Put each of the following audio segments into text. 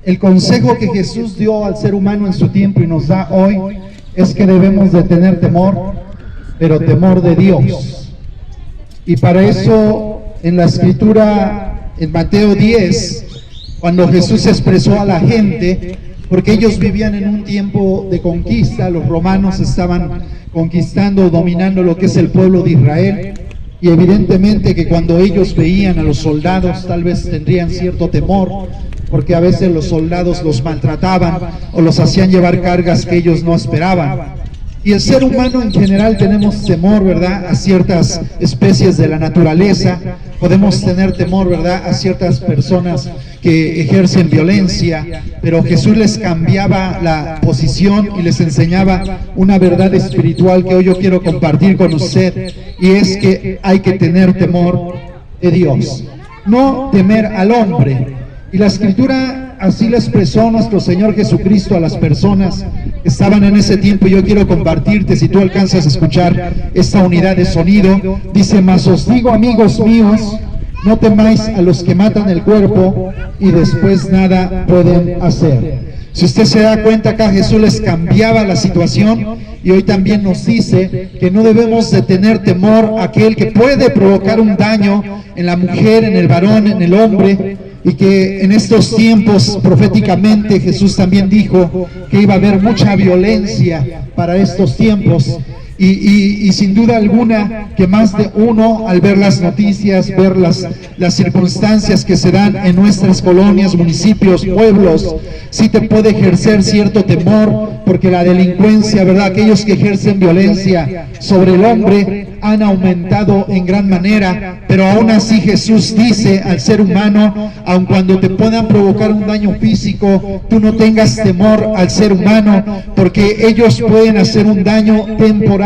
El consejo que Jesús dio al ser humano en su tiempo y nos da hoy es que debemos de tener temor, pero temor de Dios. Y para eso en la escritura, en Mateo 10, cuando Jesús expresó a la gente, porque ellos vivían en un tiempo de conquista, los romanos estaban conquistando, dominando lo que es el pueblo de Israel, y evidentemente que cuando ellos veían a los soldados tal vez tendrían cierto temor, porque a veces los soldados los maltrataban o los hacían llevar cargas que ellos no esperaban. Y el ser humano en general tenemos temor, ¿verdad?, a ciertas especies de la naturaleza. Podemos tener temor, ¿verdad?, a ciertas personas que ejercen violencia, pero Jesús les cambiaba la posición y les enseñaba una verdad espiritual que hoy yo quiero compartir con usted, y es que hay que tener temor de Dios, no temer al hombre. Y la escritura así le expresó nuestro Señor Jesucristo a las personas que estaban en ese tiempo. Yo quiero compartirte, si tú alcanzas a escuchar esta unidad de sonido, dice: mas os digo, amigos míos, no temáis a los que matan el cuerpo y después nada pueden hacer. Si usted se da cuenta, acá Jesús les cambiaba la situación, y hoy también nos dice que no debemos de tener temor a aquel que puede provocar un daño en la mujer, en el varón, en el hombre. Y que en estos tiempos, proféticamente, Jesús también dijo que iba a haber mucha violencia para estos tiempos. Y sin duda alguna que más de uno, al ver las noticias, ver las circunstancias que se dan en nuestras colonias, municipios, pueblos, sí te puede ejercer cierto temor, porque la delincuencia, ¿verdad?, aquellos que ejercen violencia sobre el hombre han aumentado en gran manera. Pero aún así Jesús dice al ser humano, aun cuando te puedan provocar un daño físico, tú no tengas temor al ser humano, porque ellos pueden hacer un daño temporal.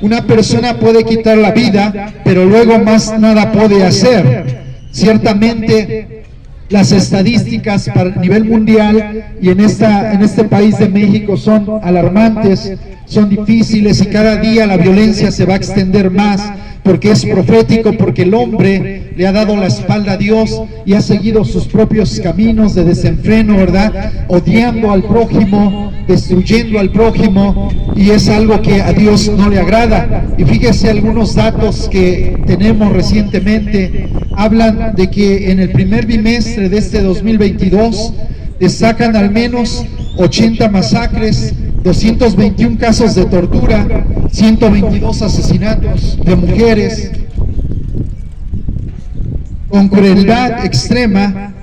Una persona puede quitar la vida, pero luego más nada puede hacer. Ciertamente las estadísticas para el nivel mundial y en este país de México son alarmantes, son difíciles, y cada día la violencia se va a extender más, porque es profético, porque el hombre le ha dado la espalda a Dios y ha seguido sus propios caminos de desenfreno, ¿verdad?, odiando al prójimo, destruyendo al prójimo, y es algo que a Dios no le agrada. Y fíjese, algunos datos que tenemos recientemente hablan de que en el primer bimestre de este 2022 destacan al menos 80 masacres, 221 casos de tortura, 122 asesinatos de mujeres con crueldad extrema.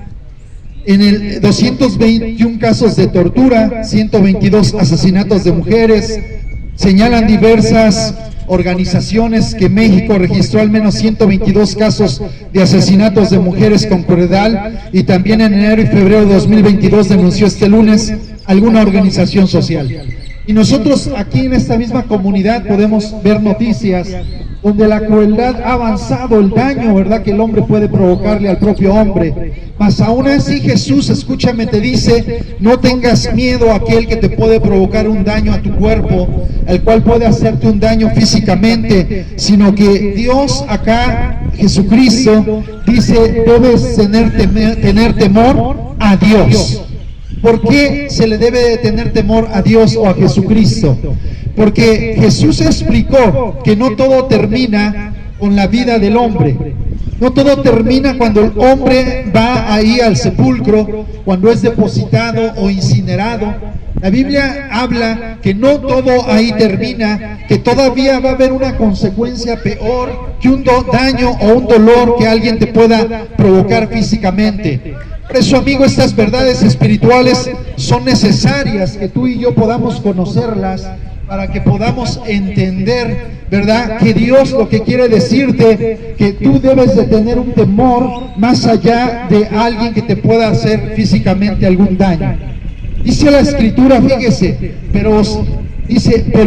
En el 221 casos de tortura, 122 asesinatos de mujeres. Señalan diversas organizaciones que México registró al menos 122 casos de asesinatos de mujeres con crueldad, y también en enero y febrero de 2022 denunció este lunes alguna organización social. Y nosotros aquí en esta misma comunidad podemos ver noticias donde la crueldad ha avanzado, el daño, ¿verdad?, que el hombre puede provocarle al propio hombre. Mas aún así Jesús, escúchame, te dice: no tengas miedo a aquel que te puede provocar un daño a tu cuerpo, el cual puede hacerte un daño físicamente, sino que Dios acá, Jesucristo, dice: debes tener temor a Dios. ¿Por qué se le debe de tener temor a Dios o a Jesucristo? Porque Jesús explicó que no todo termina con la vida del hombre. No todo termina cuando el hombre va ahí al sepulcro, cuando es depositado o incinerado. La Biblia habla que no todo ahí termina, que todavía va a haber una consecuencia peor que un daño o un dolor que alguien te pueda provocar físicamente. Por eso, amigo, estas verdades espirituales son necesarias que tú y yo podamos conocerlas, para que podamos entender, ¿verdad?, que Dios lo que quiere decirte, que tú debes de tener un temor más allá de alguien que te pueda hacer físicamente algún daño. Dice la Escritura, fíjese, pero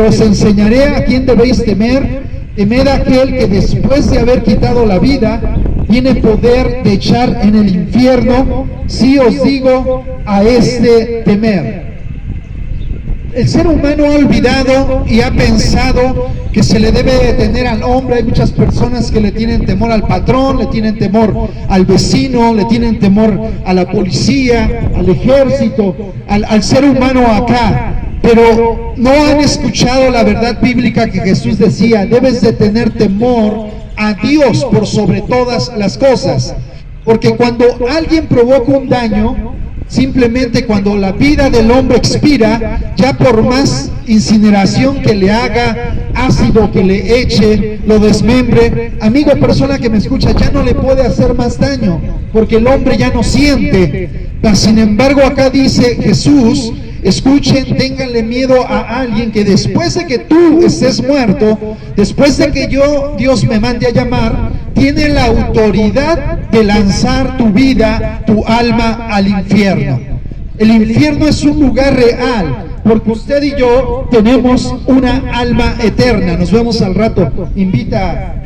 os enseñaré a quién debéis temer. Temed a aquel que después de haber quitado la vida tiene poder de echar en el infierno. Sí os digo, a este temer. El ser humano ha olvidado y ha pensado que se le debe de tener al hombre. Hay muchas personas que le tienen temor al patrón, le tienen temor al vecino, le tienen temor a la policía, al ejército, al ser humano acá. Pero no han escuchado la verdad bíblica que Jesús decía: debes de tener temor a Dios por sobre todas las cosas. Porque cuando alguien provoca un daño, simplemente cuando la vida del hombre expira, ya por más incineración que le haga, ácido que le eche, lo desmembre, amigo, persona que me escucha, ya no le puede hacer más daño, porque el hombre ya no siente. Sin embargo, acá dice Jesús: escuchen, ténganle miedo a alguien que después de que tú estés muerto, después de que Dios me mande a llamar, tiene la autoridad de lanzar tu vida, tu alma al infierno. El infierno es un lugar real, porque usted y yo tenemos una alma eterna. Nos vemos al rato. Invita.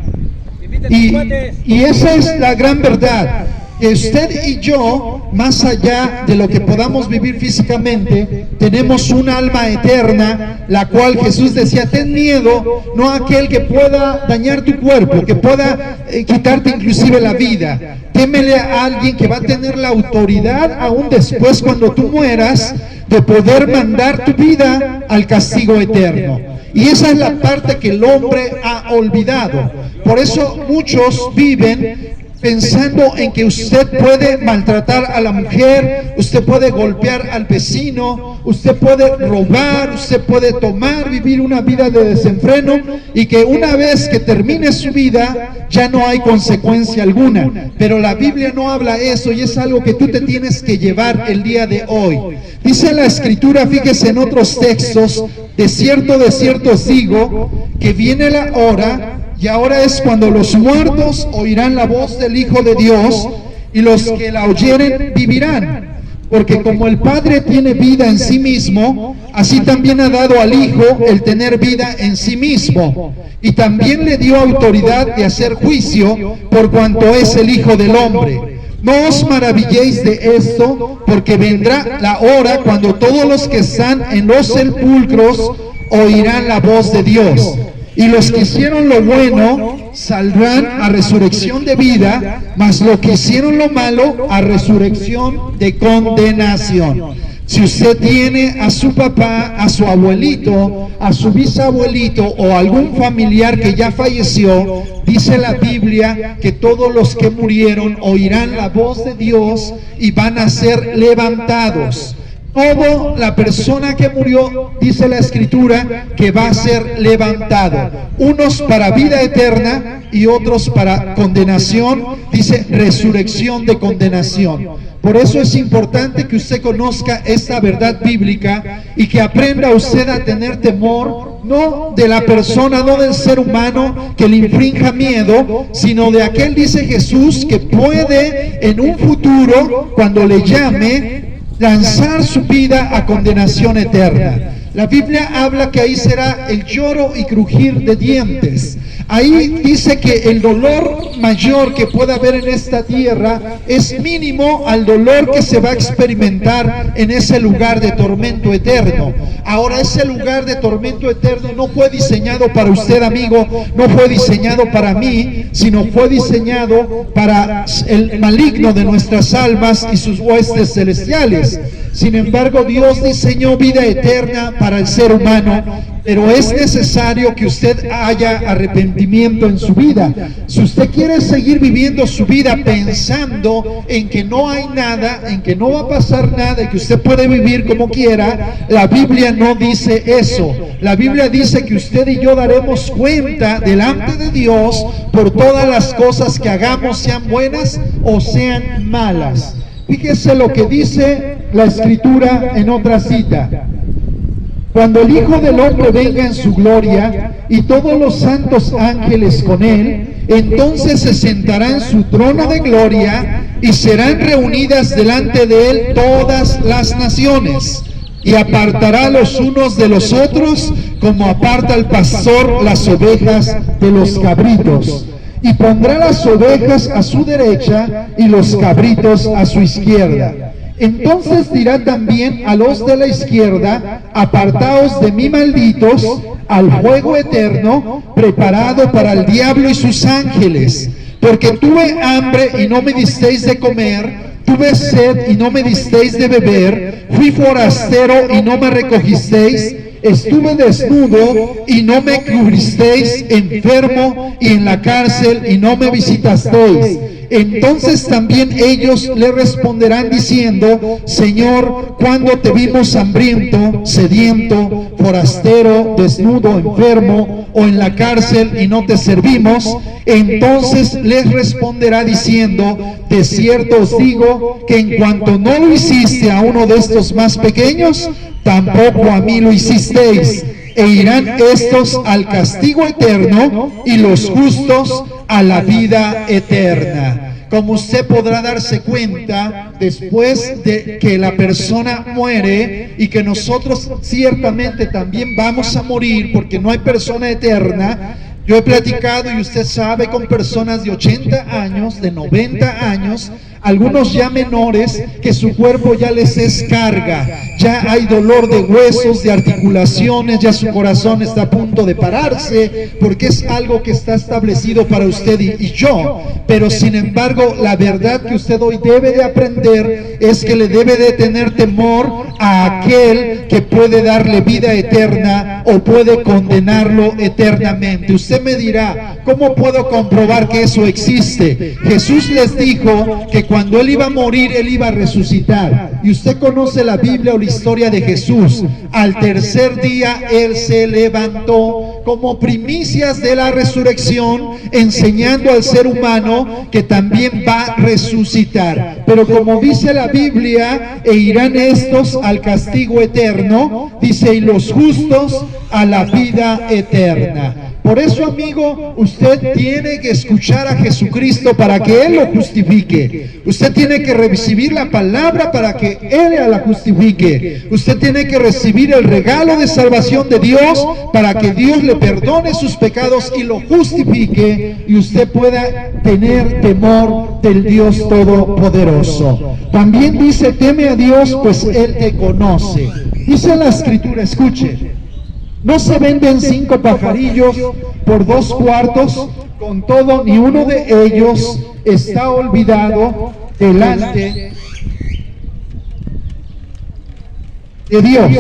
Y esa es la gran verdad. Que usted y yo, más allá de lo que podamos vivir físicamente, tenemos un alma eterna, la cual Jesús decía: ten miedo, no a aquel que pueda dañar tu cuerpo, que pueda quitarte inclusive la vida. Témele a alguien que va a tener la autoridad, aún después cuando tú mueras, de poder mandar tu vida al castigo eterno. Y esa es la parte que el hombre ha olvidado. Por eso muchos viven pensando en que usted puede maltratar a la mujer, usted puede golpear al vecino, usted puede robar, usted puede tomar, vivir una vida de desenfreno, y que una vez que termine su vida ya no hay consecuencia alguna. Pero la Biblia no habla eso, y es algo que tú te tienes que llevar el día de hoy. Dice la Escritura, fíjese en otros textos: de cierto os digo, que viene la hora, y ahora es cuando los muertos oirán la voz del Hijo de Dios, y los que la oyeren vivirán. Porque como el Padre tiene vida en sí mismo, así también ha dado al Hijo el tener vida en sí mismo. Y también le dio autoridad de hacer juicio, por cuanto es el Hijo del Hombre. No os maravilléis de esto, porque vendrá la hora cuando todos los que están en los sepulcros oirán la voz de Dios. Y los que hicieron lo bueno saldrán a resurrección de vida, mas los que hicieron lo malo a resurrección de condenación. Si usted tiene a su papá, a su abuelito, a su bisabuelito o algún familiar que ya falleció, dice la Biblia que todos los que murieron oirán la voz de Dios y van a ser levantados. Toda la persona que murió, dice la Escritura, que va a ser levantado. Unos para vida eterna y otros para condenación. Dice resurrección de condenación. Por eso es importante que usted conozca esta verdad bíblica y que aprenda usted a tener temor, no de la persona, no del ser humano que le infrinja miedo, sino de aquel, dice Jesús, que puede en un futuro, cuando le llame, lanzar su vida a condenación eterna. La Biblia habla que ahí será el lloro y crujir de dientes. Ahí dice que el dolor mayor que pueda haber en esta tierra es mínimo al dolor que se va a experimentar en ese lugar de tormento eterno. Ahora, ese lugar de tormento eterno no fue diseñado para usted, amigo, no fue diseñado para mí, sino fue diseñado para el maligno de nuestras almas y sus huestes celestiales. Sin embargo, Dios diseñó vida eterna para el ser humano, pero es necesario que usted haya arrepentimiento en su vida. Si usted quiere seguir viviendo su vida pensando en que no hay nada, en que no va a pasar nada y que usted puede vivir como quiera, la Biblia no dice eso. La Biblia dice que usted y yo daremos cuenta delante de Dios por todas las cosas que hagamos, sean buenas o sean malas. Fíjese lo que dice la Escritura en otra cita: cuando el Hijo del Hombre venga en su gloria y todos los santos ángeles con él, entonces se sentará en su trono de gloria y serán reunidas delante de él todas las naciones, y apartará los unos de los otros como aparta el pastor las ovejas de los cabritos. Y pondrá las ovejas a su derecha y los cabritos a su izquierda. Entonces dirá también a los de la izquierda: apartaos de mí, malditos, al fuego eterno, preparado para el diablo y sus ángeles. Porque tuve hambre y no me disteis de comer, tuve sed y no me disteis de beber, fui forastero y no me recogisteis, estuve desnudo y no me cubristeis, enfermo y en la cárcel y no me visitasteis. Entonces también ellos le responderán diciendo: Señor, ¿cuándo te vimos hambriento, sediento, forastero, desnudo, enfermo o en la cárcel y no te servimos? Entonces les responderá diciendo: de cierto os digo que en cuanto no lo hiciste a uno de estos más pequeños, tampoco a mí lo hicisteis. E irán estos al castigo eterno y los justos a la vida eterna. Como usted podrá darse cuenta, después de que la persona muere y que nosotros ciertamente también vamos a morir, porque no hay persona eterna. Yo he platicado, y usted sabe, con personas de 80 años, de 90 años, algunos ya menores, que su cuerpo ya les es carga, ya hay dolor de huesos, de articulaciones, ya su corazón está a punto de pararse, porque es algo que está establecido para usted y yo. Pero sin embargo, la verdad que usted hoy debe de aprender es que le debe de tener temor a aquel que puede darle vida eterna o puede condenarlo eternamente. Usted me dirá: ¿cómo puedo comprobar que eso existe? Jesús les dijo que cuando Él iba a morir, Él iba a resucitar. Y usted conoce la Biblia o la historia de Jesús. Al tercer día Él se levantó como primicias de la resurrección, enseñando al ser humano que también va a resucitar. Pero como dice la Biblia: e irán estos al castigo eterno, dice, y los justos a la vida eterna. Por eso, amigo, usted tiene que escuchar a Jesucristo para que Él lo justifique. Usted tiene que recibir la palabra para que Él la justifique. Usted tiene que recibir el regalo de salvación de Dios para que Dios le perdone sus pecados y lo justifique, y usted pueda tener temor del Dios Todopoderoso. También dice: teme a Dios, pues Él te conoce. Dice la Escritura, escuche: no se venden 5 pajarillos por 2 cuartos, con todo ni uno de ellos está olvidado delante de Dios.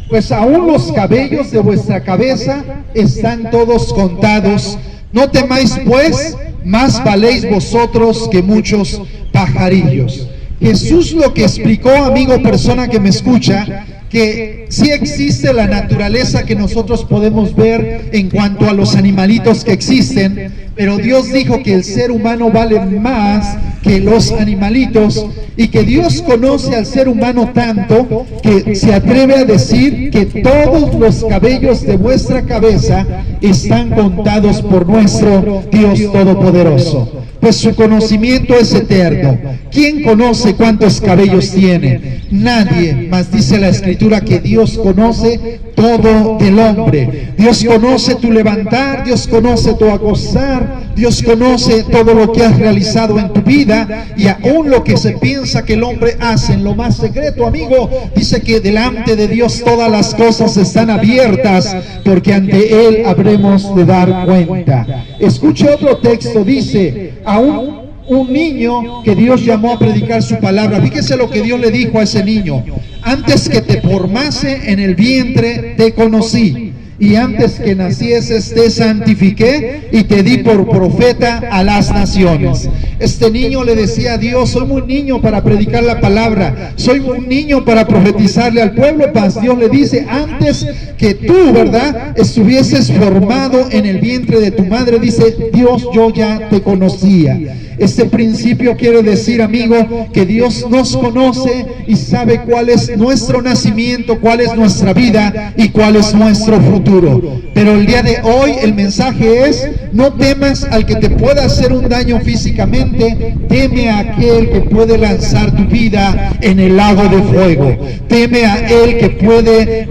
Pues aún los cabellos de vuestra cabeza están todos contados. No temáis pues, más valéis vosotros que muchos pajarillos. Jesús lo que explicó, amigo, persona que me escucha, que sí existe la naturaleza que nosotros podemos ver en cuanto a los animalitos que existen, pero Dios dijo que el ser humano vale más que los animalitos, y que Dios conoce al ser humano tanto que se atreve a decir que todos los cabellos de vuestra cabeza están contados por nuestro Dios Todopoderoso. Pues su conocimiento es eterno. ¿Quién conoce cuántos cabellos tiene? Nadie, mas dice la Escritura que Dios conoce todo del hombre. Dios conoce tu levantar, Dios conoce tu acostar, Dios conoce todo lo que has realizado en tu vida, y aún lo que se piensa que el hombre hace en lo más secreto, amigo. Dice que delante de Dios todas las cosas están abiertas, porque ante Él habremos de dar cuenta. Escuche otro texto, dice: aún un niño que Dios llamó a predicar su palabra. Fíjese lo que Dios le dijo a ese niño: antes que te formase en el vientre te conocí, y antes que nacieses te santifiqué y te di por profeta a las naciones. Este niño le decía a Dios: soy muy niño para predicar la palabra, soy un niño para profetizarle al pueblo. Paz, Dios le dice: antes que tú, ¿verdad?, estuvieses formado en el vientre de tu madre, dice Dios, yo ya te conocía. Este principio quiere decir, amigo, que Dios nos conoce y sabe cuál es nuestro nacimiento, cuál es nuestra vida y cuál es nuestro futuro. Pero el día de hoy el mensaje es: no temas al que te pueda hacer un daño físicamente, simplemente teme a aquel que puede lanzar tu vida en el lago de fuego. Teme a él que puede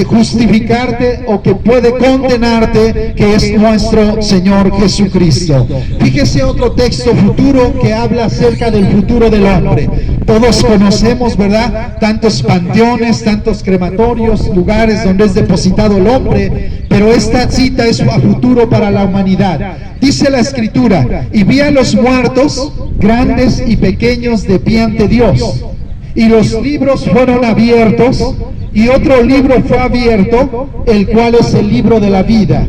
justificarte o que puede condenarte, que es nuestro Señor Jesucristo. Fíjese otro texto futuro que habla acerca del futuro del hombre. Todos conocemos, ¿verdad?, tantos panteones, tantos crematorios, lugares donde es depositado el hombre, pero esta cita es a futuro para la humanidad. Dice la Escritura: y vi a los muertos, grandes y pequeños, de pie ante Dios, y los libros fueron abiertos, y otro libro fue abierto, el cual es el libro de la vida,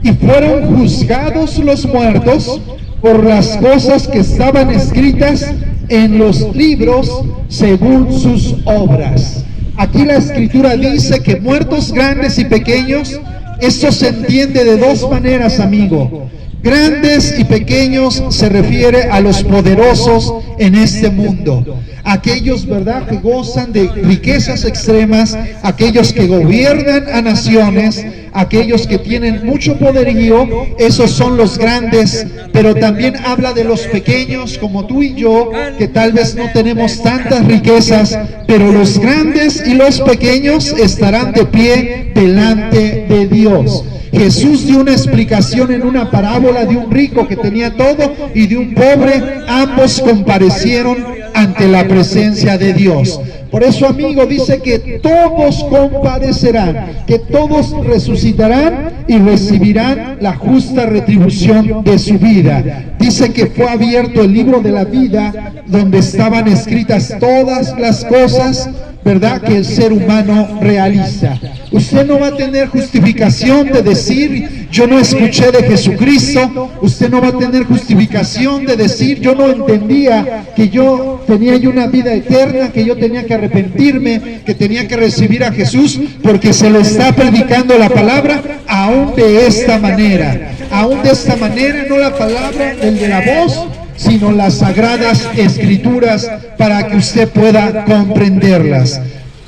y fueron juzgados los muertos por las cosas que estaban escritas en los libros según sus obras. Aquí la Escritura dice que muertos grandes y pequeños, esto se entiende de dos maneras, amigo. Grandes y pequeños se refiere a los poderosos en este mundo, aquellos, ¿verdad?, que gozan de riquezas extremas, aquellos que gobiernan a naciones, aquellos que tienen mucho poderío. Esos son los grandes, pero también habla de los pequeños como tú y yo, que tal vez no tenemos tantas riquezas, pero los grandes y los pequeños estarán de pie delante de Dios. Jesús dio una explicación en una parábola de un rico que tenía todo y de un pobre. Ambos comparecieron ante la presencia de Dios. Por eso, amigo, dice que todos comparecerán, que todos resucitarán y recibirán la justa retribución de su vida. Dice que fue abierto el libro de la vida, donde estaban escritas todas las cosas, ¿verdad?, que el ser humano realiza. Usted no va a tener justificación de decir: yo no escuché de Jesucristo. Usted no va a tener justificación de decir: yo no entendía que yo tenía una vida eterna, que yo tenía que arrepentirme, que tenía que recibir a Jesús, porque se le está predicando la palabra aún de esta manera. Aún de esta manera, no la palabra de la voz, sino las sagradas escrituras, para que usted pueda comprenderlas.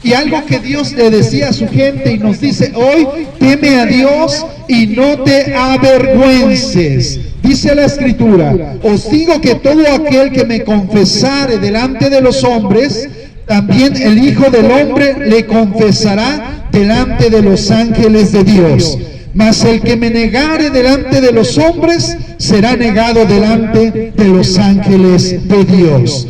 Y algo que Dios le decía a su gente y nos dice hoy: teme a Dios y no te avergüences. Dice la Escritura: os digo que todo aquel que me confesare delante de los hombres, también el Hijo del Hombre le confesará delante de los ángeles de Dios. Mas el que me negare delante de los hombres, será negado delante de los ángeles de Dios.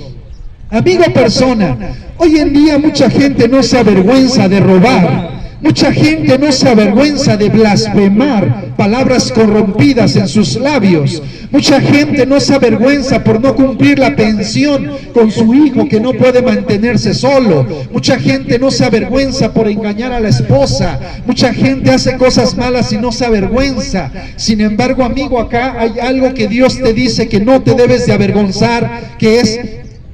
Amigo, persona, hoy en día mucha gente no se avergüenza de robar. Mucha gente no se avergüenza de blasfemar palabras corrompidas en sus labios. Mucha gente no se avergüenza por no cumplir la pensión con su hijo que no puede mantenerse solo. Mucha gente no se avergüenza por engañar a la esposa. Mucha gente hace cosas malas y no se avergüenza. Sin embargo, amigo, acá hay algo que Dios te dice que no te debes de avergonzar, que es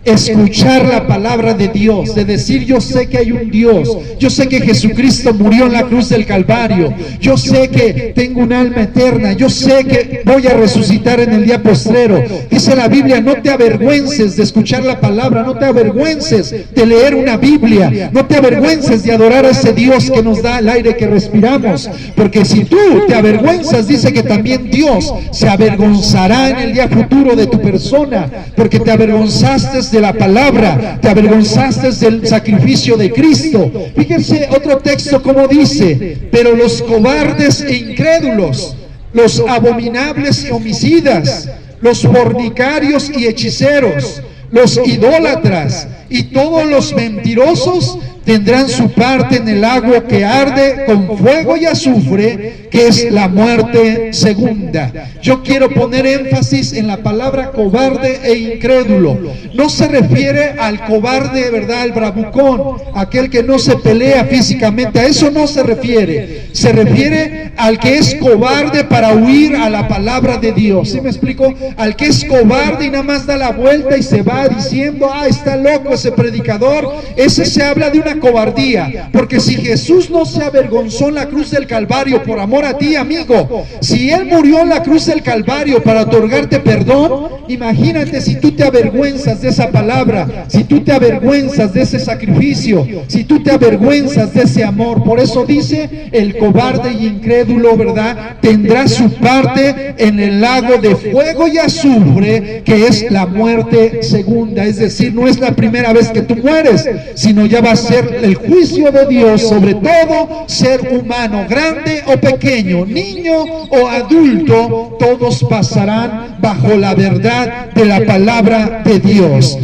escuchar la palabra de Dios, de decir: yo sé que hay un Dios, yo sé que Jesucristo murió en la cruz del Calvario, yo sé que tengo un alma eterna, yo sé que voy a resucitar en el día postrero. Dice la Biblia: no te avergüences de escuchar la palabra, no te avergüences de leer una Biblia, no te avergüences de adorar a ese Dios que nos da el aire que respiramos, porque si tú te avergüenzas, dice que también Dios se avergonzará en el día futuro de tu persona, porque te avergonzaste de la palabra, te avergonzaste del sacrificio de Cristo. Fíjense otro texto como dice: pero los cobardes e incrédulos, los abominables y homicidas, los fornicarios y hechiceros, los idólatras y todos los mentirosos tendrán su parte en el agua que arde con fuego y azufre, que es la muerte segunda. Yo quiero poner énfasis en la palabra cobarde e incrédulo. No se refiere al cobarde, ¿verdad?, al bravucón, aquel que no se pelea físicamente. A eso no se refiere. Se refiere al que es cobarde para huir a la palabra de Dios. ¿Sí me explico? Al que es cobarde y nada más da la vuelta y se va diciendo: ah, está loco ese predicador. Ese se habla de una una cobardía, porque si Jesús no se avergonzó en la cruz del Calvario por amor a ti, amigo, si Él murió en la cruz del Calvario para otorgarte perdón, imagínate si tú te avergüenzas de esa palabra, si tú te avergüenzas de ese sacrificio, si tú te avergüenzas de ese amor. Por eso dice, el cobarde y incrédulo, ¿verdad?, tendrá su parte en el lago de fuego y azufre, que es la muerte segunda. Es decir, no es la primera vez que tú mueres, sino ya va a ser el juicio de Dios sobre todo ser humano, grande o pequeño, niño o adulto, todos pasarán bajo la verdad de la palabra de Dios.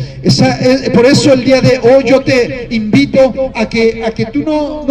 Por eso el día de hoy yo te invito a que tú no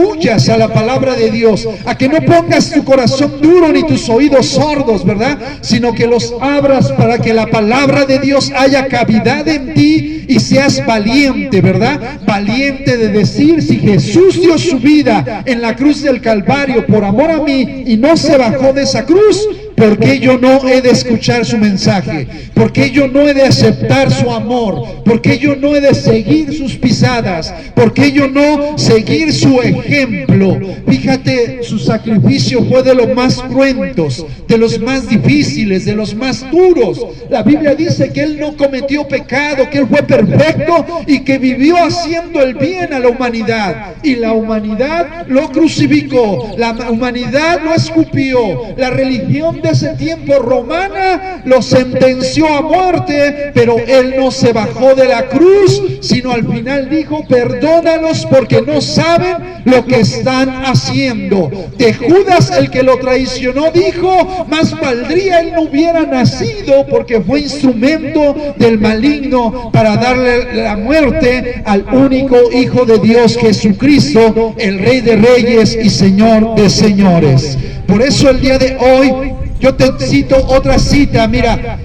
huyas a la palabra de Dios, a que no pongas tu corazón duro ni tus oídos sordos, ¿verdad?, sino que los abras para que la palabra de Dios haya cavidad en ti y seas valiente, ¿verdad? Valiente de decir, si Jesús dio su vida en la cruz del Calvario por amor a mí y no se bajó de esa cruz, ¿por qué yo no he de escuchar su mensaje? ¿Por qué yo no he de aceptar su amor? ¿Por qué yo no he de seguir sus pisadas? ¿Por qué yo no seguir su ejemplo? Fíjate, su sacrificio fue de los más cruentos, de los más difíciles, de los más duros. La Biblia dice que Él no cometió pecado, que Él fue perfecto y que vivió haciendo el bien a la humanidad. Y la humanidad lo crucificó, la humanidad lo escupió, la religión de ese tiempo romana lo sentenció a muerte, pero Él no se bajó de la cruz, sino al final dijo, perdónalos porque no saben lo que están haciendo. De Judas, el que lo traicionó, dijo, más valdría él no hubiera nacido, porque fue instrumento del maligno para darle la muerte al único Hijo de Dios, Jesucristo, el Rey de Reyes y Señor de Señores. Por eso el día de hoy yo te cito otra cita. Mira,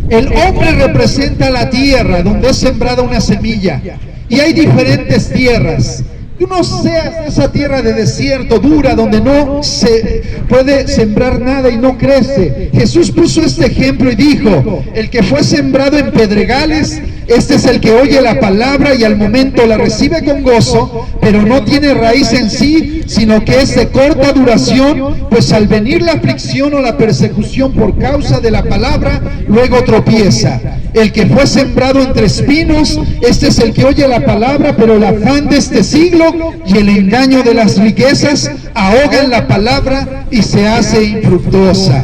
el hombre representa la tierra donde es sembrada una semilla, y hay diferentes tierras. Tú no seas esa tierra de desierto, dura, donde no se puede sembrar nada y no crece. Jesús puso este ejemplo y dijo, el que fue sembrado en pedregales, este es el que oye la palabra y al momento la recibe con gozo, pero no tiene raíz en sí, sino que es de corta duración, pues al venir la aflicción o la persecución por causa de la palabra, luego tropieza. El que fue sembrado entre espinos, este es el que oye la palabra, pero el afán de este siglo y el engaño de las riquezas ahogan la palabra y se hace infructuosa.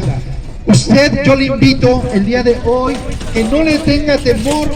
Usted, yo le invito el día de hoy que no le tenga temor.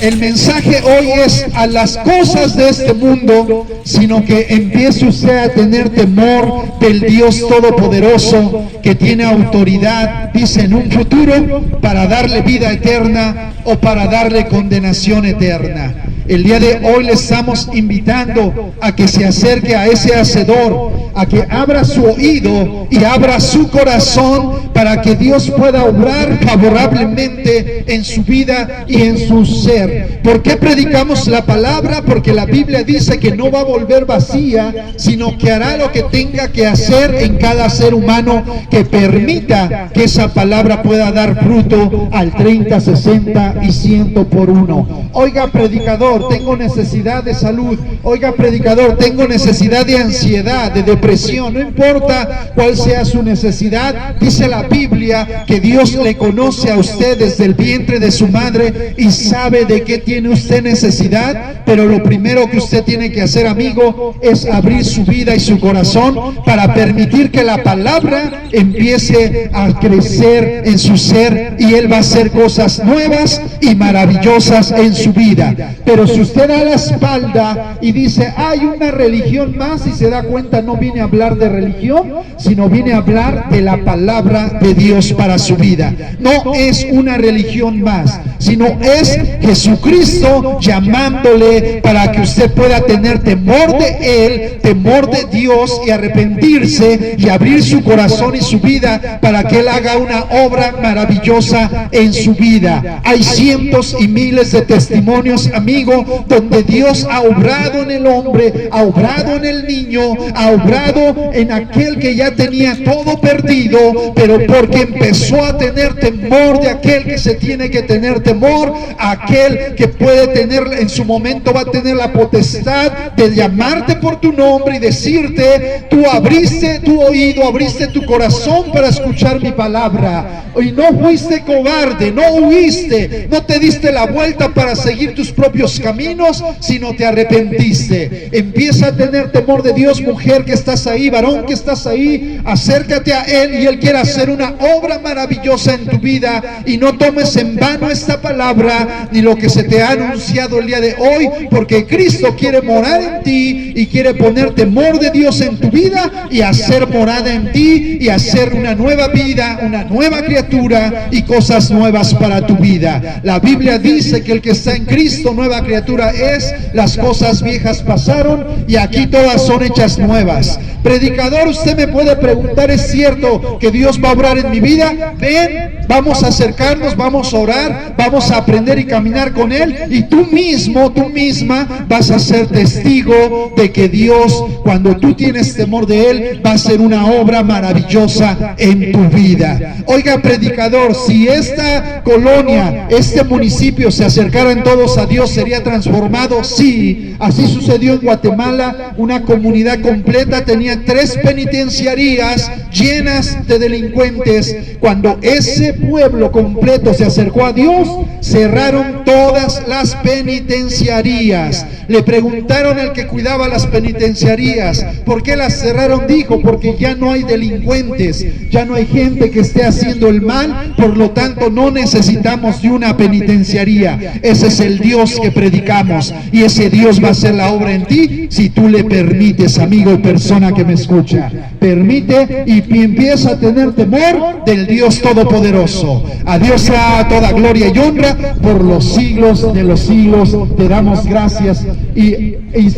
El mensaje hoy es a las cosas de este mundo, sino que empiece usted a tener temor del Dios Todopoderoso, que tiene autoridad, dice, en un futuro para darle vida eterna o para darle condenación eterna. El día de hoy le estamos invitando a que se acerque a ese Hacedor, a que abra su oído y abra su corazón para que Dios pueda obrar favorablemente en su vida y en su ser. ¿Por qué predicamos la palabra? Porque la Biblia dice que no va a volver vacía, sino que hará lo que tenga que hacer en cada ser humano que permita que esa palabra pueda dar fruto al 30, 60 y 100 por uno. Oiga, predicador, tengo necesidad de salud. Oiga, predicador, tengo necesidad de ansiedad, de depresión. No importa cuál sea su necesidad, dice la Biblia que Dios le conoce a usted desde el vientre de su madre y sabe de qué tiene usted necesidad. Pero lo primero que usted tiene que hacer, amigo, es abrir su vida y su corazón para permitir que la palabra empiece a crecer en su ser, y Él va a hacer cosas nuevas y maravillosas en su vida. Pero si usted da la espalda y dice, hay una religión más, y se da cuenta, no viene a hablar de religión, sino viene a hablar de la palabra de Dios para su vida. No es una religión más, sino es Jesucristo llamándole para que usted pueda tener temor de Él, temor de Dios, y arrepentirse y abrir su corazón y su vida para que Él haga una obra maravillosa en su vida. Hay cientos y miles de testimonios, amigo, donde Dios ha obrado en el hombre, ha obrado en el niño, ha obrado restaurado en aquel que ya tenía todo perdido, pero porque empezó a tener temor de aquel que se tiene que tener temor, aquel que puede tener en su momento, va a tener la potestad de llamarte por tu nombre y decirte: tú abriste tu oído, abriste tu corazón para escuchar mi palabra, y no fuiste cobarde, no huiste, no te diste la vuelta para seguir tus propios caminos, sino te arrepentiste. Empieza a tener temor de Dios, mujer que estás ahí, varón que estás ahí, acércate a Él y Él quiere hacer una obra maravillosa en tu vida. Y no tomes en vano esta palabra ni lo que se te ha anunciado el día de hoy, porque Cristo quiere morar en ti y quiere poner temor de Dios en tu vida y hacer morada en ti y hacer una nueva vida, una nueva criatura y cosas nuevas para tu vida. La Biblia dice que el que está en Cristo, nueva criatura es, las cosas viejas pasaron y aquí todas son hechas nuevas. Predicador, usted me puede preguntar: ¿es cierto que Dios va a obrar en mi vida? Ven, vamos a acercarnos, vamos a orar, vamos a aprender y caminar con Él, y tú mismo, tú misma vas a ser testigo de que Dios, cuando tú tienes temor de Él, va a hacer una obra maravillosa en tu vida. Oiga, predicador, si esta colonia, este municipio se acercaran todos a Dios, ¿sería transformado? Sí, así sucedió en Guatemala. Una comunidad completa tenía 3 penitenciarías llenas de delincuentes. Cuando ese pueblo completo se acercó a Dios, cerraron todas las penitenciarías. Le preguntaron al que cuidaba las penitenciarías: ¿por qué las cerraron? Dijo: porque ya no hay delincuentes, ya no hay gente que esté haciendo el mal, por lo tanto no necesitamos de una penitenciaría. Ese es el Dios que predicamos, y ese Dios va a hacer la obra en ti si tú le permites, amigo y persona que me escucha. Permite y empieza a tener temor del Dios Todopoderoso. A Dios sea toda gloria y honra por los siglos de los siglos. Te damos gracias. Y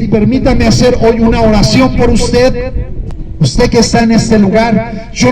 permítame hacer hoy una oración por usted, usted que está en este lugar. Yo